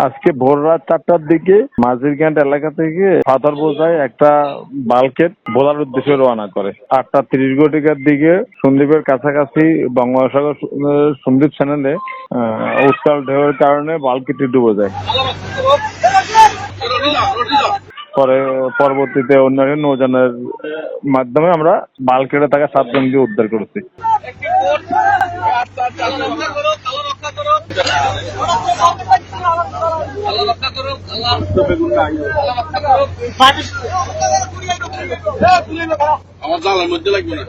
আজকে ভোর রাত 4টার দিকে মাঝিরঘাট এলাকা থেকে পাথর বোঝায় একটা বাল্কেট ভোলার উদ্দেশ্যে রওনা করে। 8টা 30 ঘটিকার দিকে সন্দ্বীপের কাছাকাছি বঙ্গোপসাগর সন্দ্বীপ চ্যানেলে উত্তাল ঢেউয়ের কারণে বাল্কেটটি ডুবে যায়। পরে পরবর্তীতে অন্যান্য নৌযানের মাধ্যমে আমরা বাল্কেটে থাকা 7 জনকে উদ্ধার করেছি। আমার জালের মধ্যে লাগবে না।